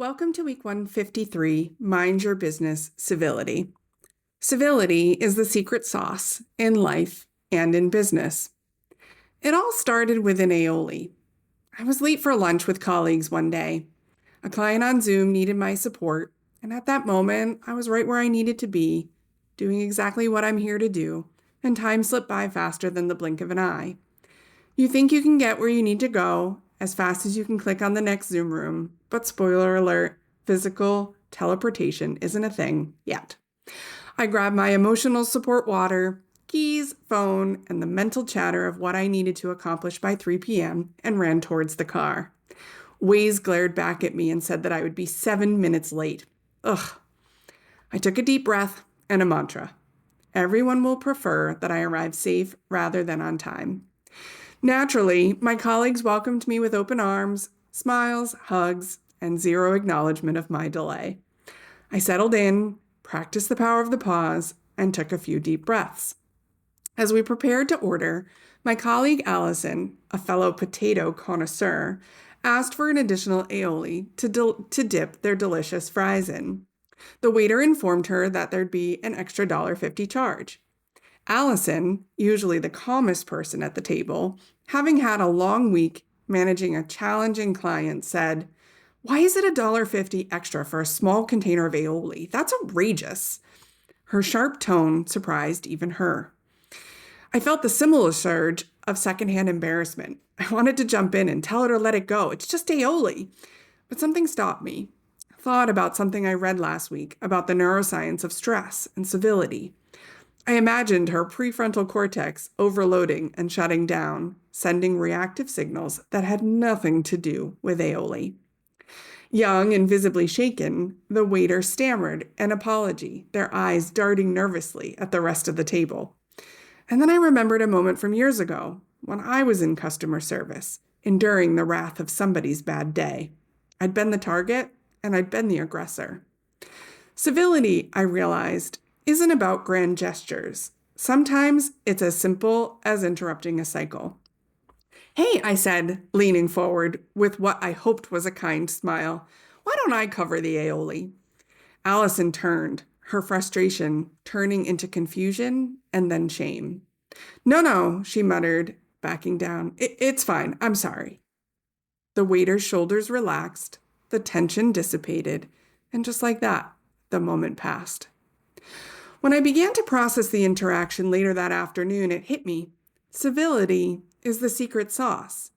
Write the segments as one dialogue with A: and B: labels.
A: Welcome to week 153, Mind Your Business Civility. Civility is the secret sauce in life and in business. It all started with an aioli. I was late for lunch with colleagues one day. A client on Zoom needed my support, and at that moment, I was right where I needed to be, doing exactly what I'm here to do, and time slipped by faster than the blink of an eye. You think you can get where you need to go as fast as you can click on the next Zoom room, but spoiler alert, physical teleportation isn't a thing yet. I grabbed my emotional support water, keys, phone, and the mental chatter of what I needed to accomplish by 3 p.m. and ran towards the car. Waze glared back at me and said that I would be 7 minutes late. Ugh. I took a deep breath and a mantra. Everyone will prefer that I arrive safe rather than on time. Naturally, my colleagues welcomed me with open arms, smiles, hugs, and zero acknowledgement of my delay. I settled in, practiced the power of the pause, and took a few deep breaths. As we prepared to order, my colleague Allison, a fellow potato connoisseur, asked for an additional aioli to dip their delicious fries in. The waiter informed her that there'd be an extra $1.50 charge. Allison, usually the calmest person at the table, having had a long week managing a challenging client, said, "Why is it $1.50 extra for a small container of aioli? That's outrageous." Her sharp tone surprised even her. I felt the similar surge of secondhand embarrassment. I wanted to jump in and tell her to let it go. It's just aioli. But something stopped me. I thought about something I read last week about the neuroscience of stress and civility. I imagined her prefrontal cortex overloading and shutting down, sending reactive signals that had nothing to do with aioli. Young and visibly shaken, the waiter stammered an apology, their eyes darting nervously at the rest of the table. And then I remembered a moment from years ago when I was in customer service, enduring the wrath of somebody's bad day. I'd been the target, and I'd been the aggressor. Civility, I realized, isn't about grand gestures. Sometimes it's as simple as interrupting a cycle. "Hey," I said, leaning forward with what I hoped was a kind smile. "Why don't I cover the aioli?" Allison turned, her frustration turning into confusion and then shame. No, she muttered, backing down. It's fine. I'm sorry." The waiter's shoulders relaxed, the tension dissipated, and just like that, the moment passed. When I began to process the interaction later that afternoon, it hit me. Civility is the secret sauce.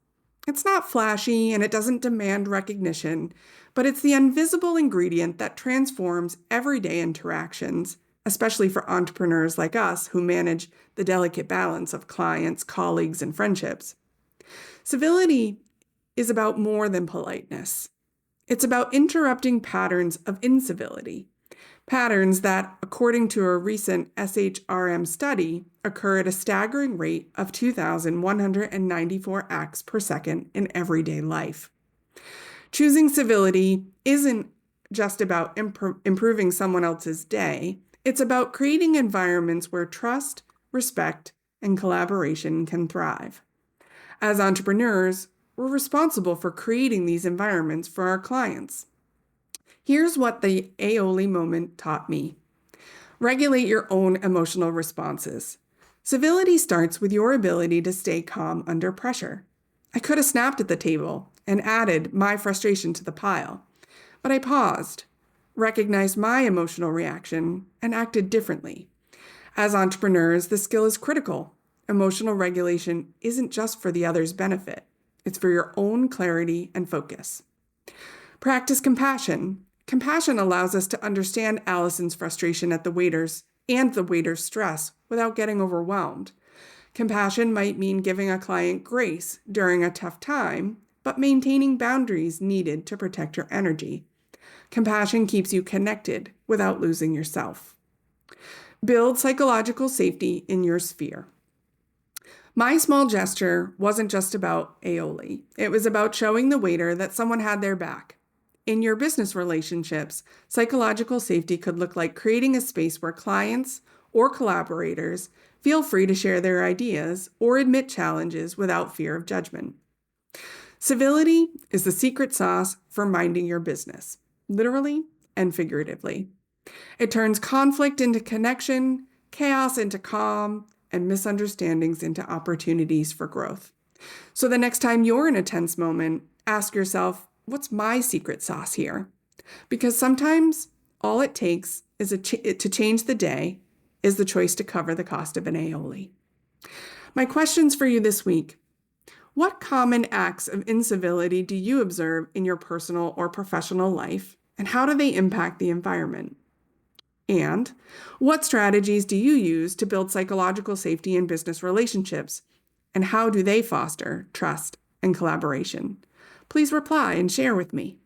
A: It's not flashy and it doesn't demand recognition, but it's the invisible ingredient that transforms everyday interactions, especially for entrepreneurs like us who manage the delicate balance of clients, colleagues, and friendships. Civility is about more than politeness. It's about interrupting patterns of incivility. Patterns that, according to a recent SHRM study, occur at a staggering rate of 2,194 acts per second in everyday life. Choosing civility isn't just about improving someone else's day. It's about creating environments where trust, respect, and collaboration can thrive. As entrepreneurs, we're responsible for creating these environments for our clients. Here's what the aioli moment taught me. Regulate your own emotional responses. Civility starts with your ability to stay calm under pressure. I could have snapped at the table and added my frustration to the pile, but I paused, recognized my emotional reaction, and acted differently. As entrepreneurs, the skill is critical. Emotional regulation isn't just for the other's benefit. It's for your own clarity and focus. Practice compassion. Compassion allows us to understand Allison's frustration at the waiter's stress without getting overwhelmed. Compassion might mean giving a client grace during a tough time, but maintaining boundaries needed to protect your energy. Compassion keeps you connected without losing yourself. Build psychological safety in your sphere. My small gesture wasn't just about aioli. It was about showing the waiter that someone had their back. In your business relationships, psychological safety could look like creating a space where clients or collaborators feel free to share their ideas or admit challenges without fear of judgment. Civility is the secret sauce for minding your business. literally and figuratively. It turns conflict into connection, chaos into calm, and misunderstandings into opportunities for growth. So the next time you're in a tense moment, ask yourself, what's my secret sauce here? Because sometimes all it takes is to change the day is the choice to cover the cost of an aioli. My questions for you this week: what common acts of incivility do you observe in your personal or professional life, and how do they impact the environment? And what strategies do you use to build psychological safety in business relationships, and how do they foster trust and collaboration? Please reply and share with me.